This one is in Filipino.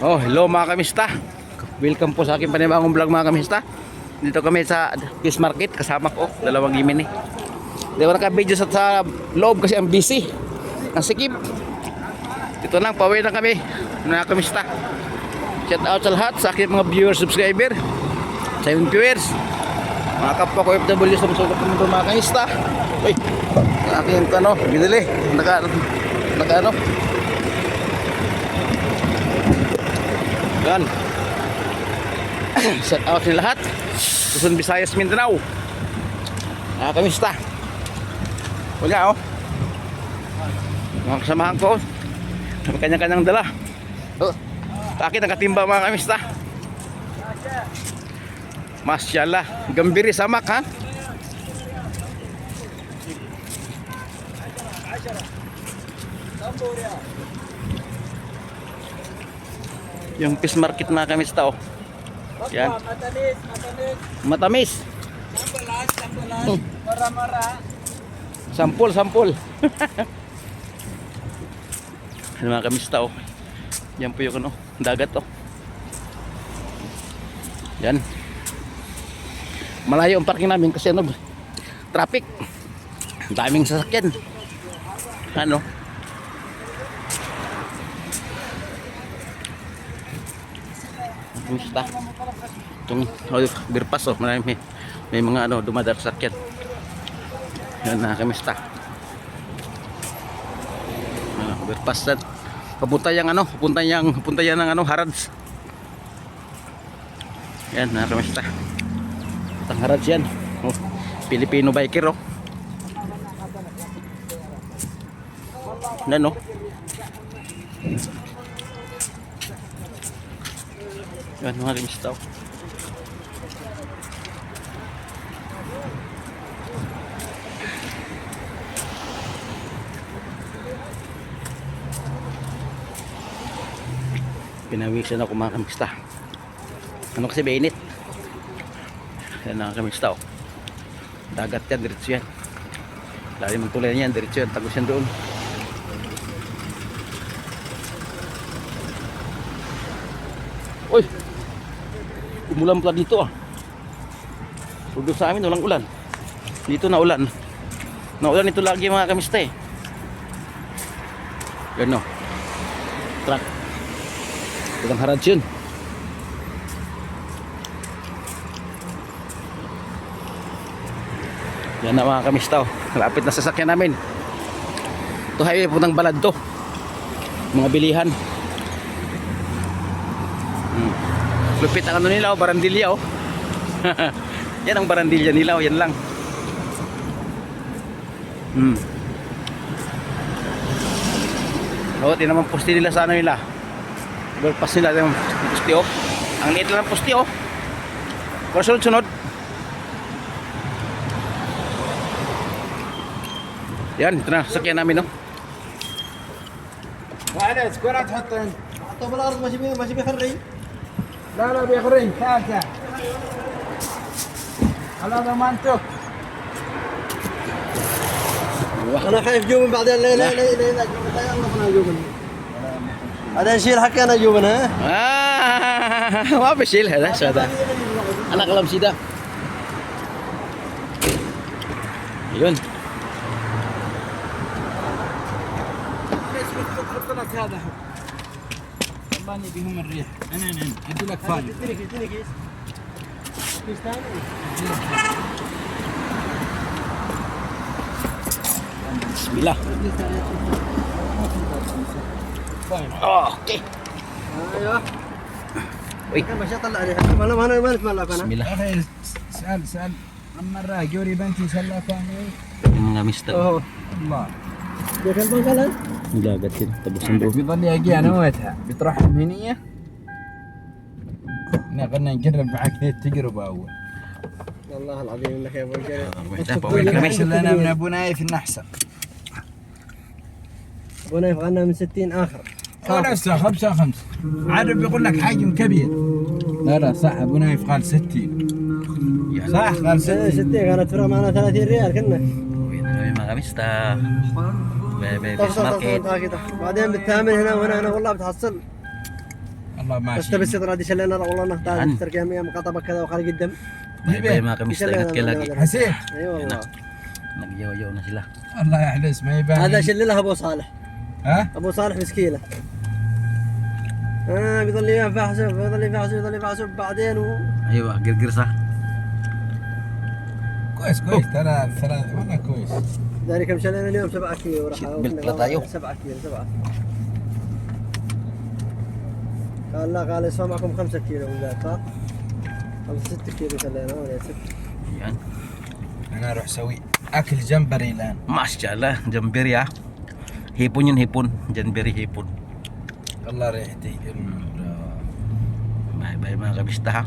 Oh, hello mga kamista. Welcome po sa aking panibagong vlog mga kamista. Dito kami sa Fish Market, kasama ko dalawang Gemini. Hindi ko naka-video sa loob kasi ang busy. Ang sikip. Dito lang, pauwi na kami mga kamista. Shout out sa lahat sa aking mga viewers, subscriber, sa yung viewers, mga kapwa ko FW sa mundo mga kamista. Uy, ang aking binili. Naka yan. Shout out sa lahat. Luzon, Visayas, Mindanao. Kamusta? Wala mga kasamahan ko. May kanya-kanyang dala. Akin nakatimba mga kamusta. Masyaallah. Gambiri samak ha. Yung fish market mga kamista yan. Matamis. Sampul. Mga kamista yan po yung dagat yan. Malayo ang parking namin kasi traffic. Daming sasakyan. Kamusta? Itong birpas marami may mga dumadar sakyan. Yan na kamusta? Birpas yan. Papunta yang ng Harads. Yan na kamusta? Ang Harads yan. Filipino biker Yan yan mga kamista pinawisan ako mga kamista kasi mainit yan mga kamista dagat yan, diretso yan lalim ang tulay yan, diretso yan, tagos yan doon. Uy, umulan pala dito Sudo sa amin walang ulan. Dito na ulan. Naulan ito lagi mga kamista Yan truck. Itong Harads yun. Yan na mga kamista Malapit na sasakyan namin. Ito highway po ng Balad to. Mga bilihan. Lupit ang nila barandilya Yan ang barandilya nila yan lang. Ito naman poste nila sa nila. Overpass nila yung poste Ang liit lang ng poste Pero sunod. Yan, ito na sakyan namin وأنا سكورة تحطين حطوا بالأرض ماشي بيخرج لا بيخرج ثالثة على ضمانتك أنا خايف جوبن بعدين لا يلا جوبن هذا نشيل حكينا جوبن ما بشيل هذا هذا أنا قلم سيدا يون هذا طباني بهم الريح انا ادي لك فاني اديني كيس ثاني بسم الله اوكي ايوه وي ما شاء الله عليها ما نسمع لك بسم الله سأل أما الراجوري بنتي سلا فاني mga mista الله كيف البنقلة dagat yun tapos ang buo بيظل يجي انا موتها بتروح هنيه قلنا نجرب معك تجربه اول والله العظيم انك يا ابو الجري لنا من ابو نايف النحسه ابو نايف غنى من 60 اخر نفسه 5 عاد بيقول لك حجم كبير لا صح ابو نايف قال 60 صح قال 60 كانت فرق معنا 30 ريال كنا mga kamista Fish market. بعدين بالثامن هنا وهنا والله بتحصل والله بس ماشي. تبي السترة دي شلينا والله يعني. نحتاج تركيها مقاطبة كذا وخارج الدم. Bye-bye mga kamista. Ingat kayo lagi. حسيت اي والله. Nagyaw-yaw na sila. الله يحلس ما يبان. هذا شللها ابو صالح. ها ابو صالح مسكينه. بيظل ينفع حسب بيظل ينفع حسب بيظل ينفع حسب بعدين Aywa, girgirsa. كويس كويس ثلاث والله كويس. ذلك مشلينا اليوم 7 كيلو راح بلت لا تايو. 7 كيلو 7. قال لا قال يسوى معكم 5 كيلو من ذاك صح؟ 5 6 كيلو شلينا ولا 6. Yan. انا اروح اسوي اكل جمبري الان. Masya Allah, jambir ya. Hipon yun, hipon. Jambiri hipon. والله ريحتي. Bye-bye mga kamista ha.